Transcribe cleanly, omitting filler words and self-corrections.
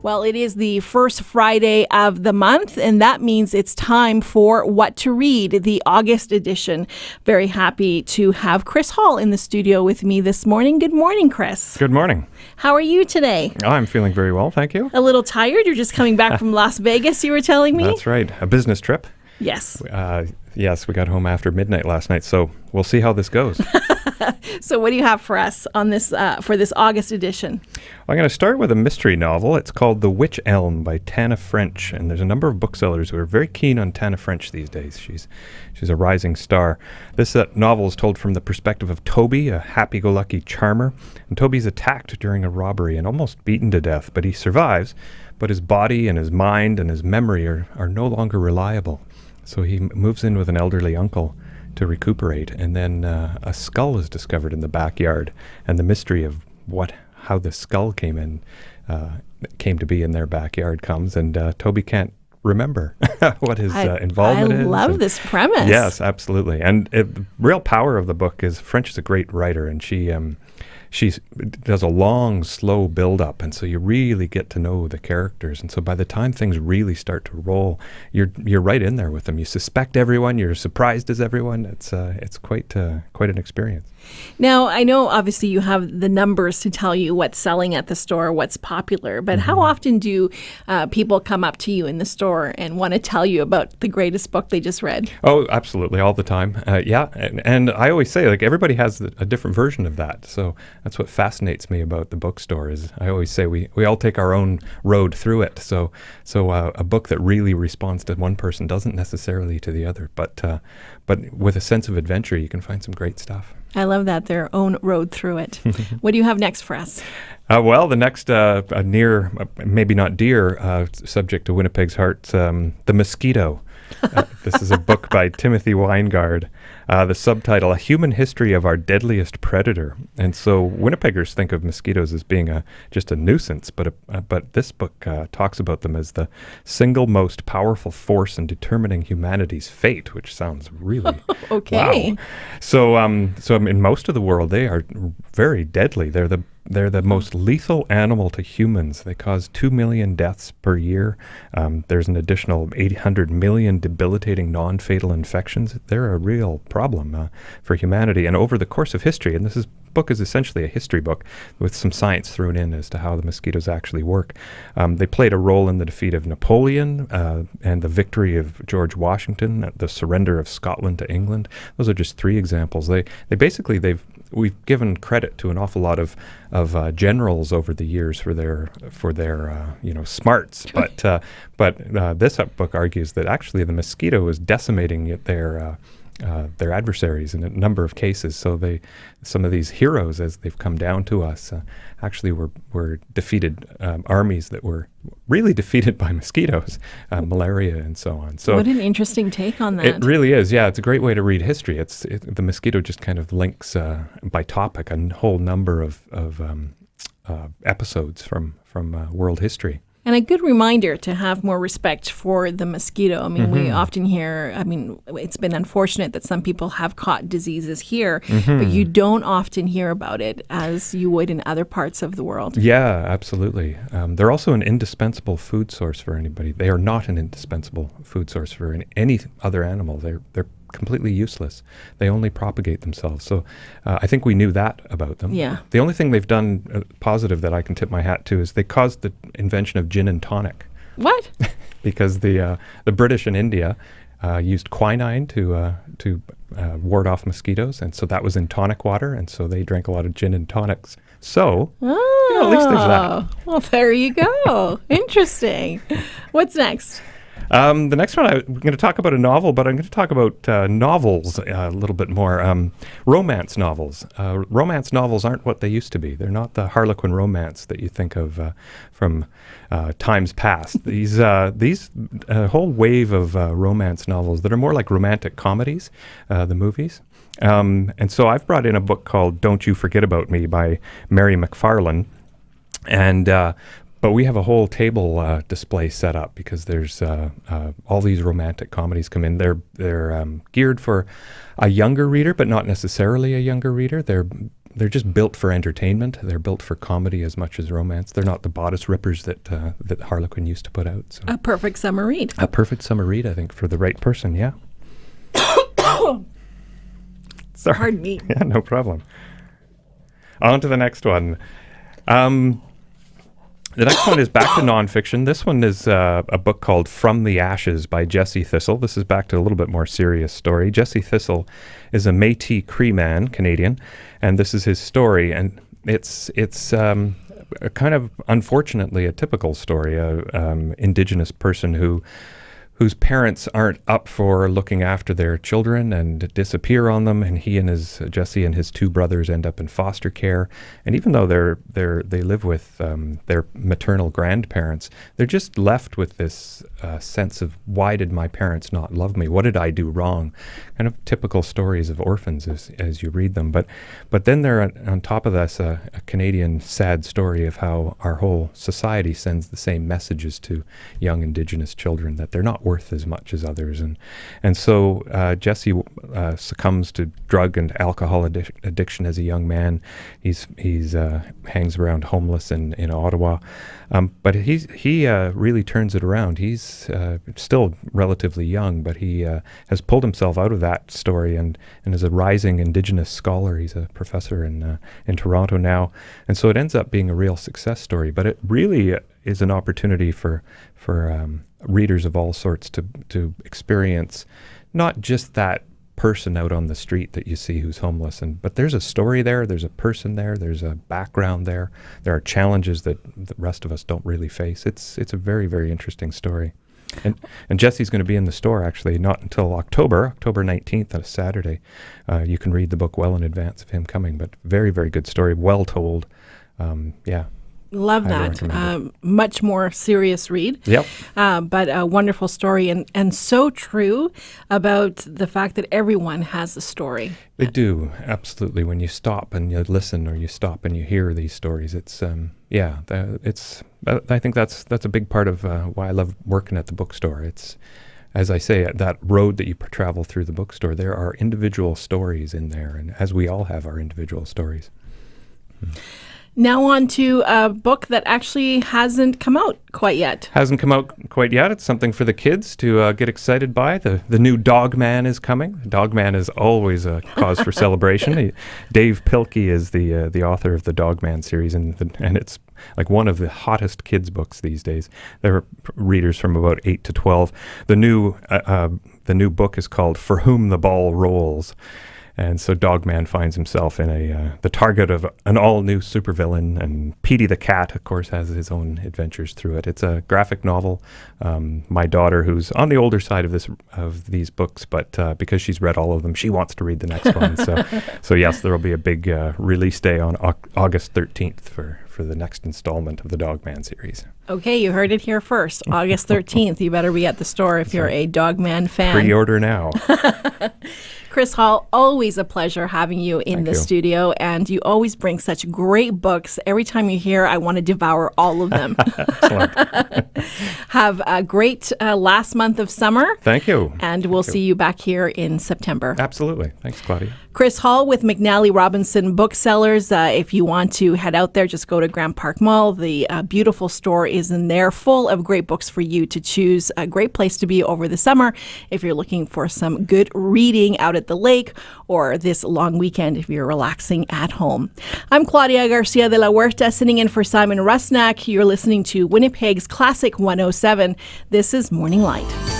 Well, it is the first Friday of the month, and that means it's time for What to Read, the August edition. Very happy to have Chris Hall in the studio with me this morning. Good morning, Chris. Good morning. How are you today? Oh, I'm feeling very well, thank you. A little tired? You're just coming back from Las Vegas, you were telling me? That's right. A business trip. Yes. Yes, we got home after midnight last night, so we'll see how this goes. So what do you have for us on this for this August edition? I'm going to start with a mystery novel. It's called The Witch Elm by Tana French, and there's a number of booksellers who are very keen on Tana French these days. She's a rising star. This novel is told from the perspective of Toby, a happy-go-lucky charmer, and Toby's attacked during a robbery and almost beaten to death, but he survives, but his body and his mind and his memory are no longer reliable. So he moves in with an elderly uncle to recuperate, and then a skull is discovered in the backyard, and the mystery of how the skull came to be in their backyard comes, and Toby can't remember what his involvement is. I love this premise. Yes, absolutely. And the real power of the book is French is a great writer, and she does a long, slow build-up, and so you really get to know the characters. And so by the time things really start to roll, you're right in there with them. You suspect everyone. You're surprised as everyone. It's quite an experience. Now, I know obviously you have the numbers to tell you what's selling at the store, what's popular, but how often do people come up to you in the store and want to tell you about the greatest book they just read? Oh, absolutely, all the time. Yeah, and I always say, like, everybody has a different version of that. So that's what fascinates me about the bookstore is I always say we all take our own road through it. So a book that really responds to one person doesn't necessarily to the other, but with a sense of adventure, you can find some great stuff. I love that, their own road through it. What do you have next for us? Well, the next near, maybe not dear, subject to Winnipeg's heart, The Mosquito. This is a book by Timothy Weingard. The subtitle, A Human History of Our Deadliest Predator. And so Winnipeggers think of mosquitoes as being just a nuisance, but this book talks about them as the single most powerful force in determining humanity's fate, which sounds really okay. Wow. So in most of the world, they are very deadly. They're the most lethal animal to humans. They cause 2 million deaths per year. There's an additional 800 million debilitating non-fatal infections. They're a real problem for humanity. And over the course of history, and this book is essentially a history book with some science thrown in as to how the mosquitoes actually work. They played a role in the defeat of Napoleon and the victory of George Washington, the surrender of Scotland to England. Those are just three examples. We've given credit to an awful lot of generals over the years for their smarts, but this book argues that actually the mosquito is decimating their adversaries in a number of cases. So some of these heroes, as they've come down to us, actually were defeated armies that were really defeated by mosquitoes, malaria and so on. So what an interesting take on that. It really is. Yeah, it's a great way to read history. The mosquito just kind of links by topic a whole number of episodes from world history. And a good reminder to have more respect for the mosquito. I mean, we often hear, it's been unfortunate that some people have caught diseases here, but you don't often hear about it as you would in other parts of the world. Yeah, absolutely. They're also an indispensable food source for anybody. They are not an indispensable food source for any other animal. They're completely useless. They only propagate themselves. So I think we knew that about them. Yeah. The only thing they've done positive that I can tip my hat to is they caused the invention of gin and tonic. What? Because the British in India used quinine to ward off mosquitoes, and so that was in tonic water, and so they drank a lot of gin and tonics. So at least there's that. Well, there you go. Interesting. What's next? The next one, we're going to talk about a novel, but I'm going to talk about novels a little bit more. Romance novels. Romance novels aren't what they used to be. They're not the Harlequin romance that you think of from times past. These whole wave of romance novels that are more like romantic comedies, the movies. And so I've brought in a book called Don't You Forget About Me by Mary McFarlane. And but we have a whole table display set up because there's all these romantic comedies come in. They're geared for a younger reader, but not necessarily a younger reader. They're they're just built for entertainment. They're built for comedy as much as romance. They're not the bodice rippers that Harlequin used to put out. So. A perfect summer read. A perfect summer read, I think, for the right person, yeah. Sorry. Pardon me. Yeah, no problem. On to the next one. The next one is back to nonfiction. This one is a book called From the Ashes by Jesse Thistle. This is back to a little bit more serious story. Jesse Thistle is a Métis Cree man, Canadian, and this is his story. And it's a kind of, unfortunately, a typical story. Indigenous person whose parents aren't up for looking after their children and disappear on them, and Jesse and his two brothers end up in foster care. And even though they live with their maternal grandparents, they're just left with this sense of, why did my parents not love me? What did I do wrong? Kind of typical stories of orphans as you read them. But then there, on top of this, a Canadian sad story of how our whole society sends the same messages to young Indigenous children, that they're not worth as much as others. And so Jesse succumbs to drug and alcohol addiction as a young man. He's hangs around homeless in Ottawa. But he really turns it around. He's still relatively young, but he has pulled himself out of that story and is a rising Indigenous scholar. He's a professor in Toronto now. And so it ends up being a real success story. But it really is an opportunity for readers of all sorts to experience not just that person out on the street that you see who's homeless, but there's a story there, there's a person there, there's a background there are challenges that the rest of us don't really face. It's a very, very interesting story. And Jesse's going to be in the store actually not until October 19th on a Saturday. You can read the book well in advance of him coming, but very, very good story, well told. Yeah. Love that. Much more serious read. Yep. But a wonderful story and so true about the fact that everyone has a story. They do, absolutely. When you stop and you listen, or you stop and you hear these stories, it's I think that's a big part of why I love working at the bookstore. It's, as I say, that road that you travel through the bookstore, there are individual stories in there, and as we all have our individual stories. Now on to a book that actually hasn't come out quite yet. Hasn't come out quite yet. It's something for the kids to get excited by. The new Dog Man is coming. Dog Man is always a cause for celebration. Dave Pilkey is the author of the Dog Man series, and it's like one of the hottest kids books these days. There are readers from about 8 to 12. The new book is called For Whom the Ball Rolls. And so Dogman finds himself in the target of an all-new supervillain, and Petey the cat, of course, has his own adventures through it. It's a graphic novel. My daughter, who's on the older side of these books, but because she's read all of them, she wants to read the next one. So yes, there will be a big release day on August 13th for the next installment of the Dogman series. Okay, you heard it here first. August 13th. You better be at the store if you're a Dogman fan. Pre-order now. Chris Hall, always a pleasure having you in the studio, and you always bring such great books. Every time you're here, I want to devour all of them. Excellent. Have a great last month of summer. Thank you. And we'll see you back here in September. Absolutely. Thanks, Claudia. Chris Hall with McNally Robinson Booksellers. If you want to head out there, just go to Grand Park Mall. The beautiful store is in there, full of great books for you to choose. A great place to be over the summer if you're looking for some good reading out at the lake, or this long weekend if you're relaxing at home. I'm Claudia Garcia de la Huerta, sitting in for Simon Rusnak. You're listening to Winnipeg's Classic 107. This is Morning Light.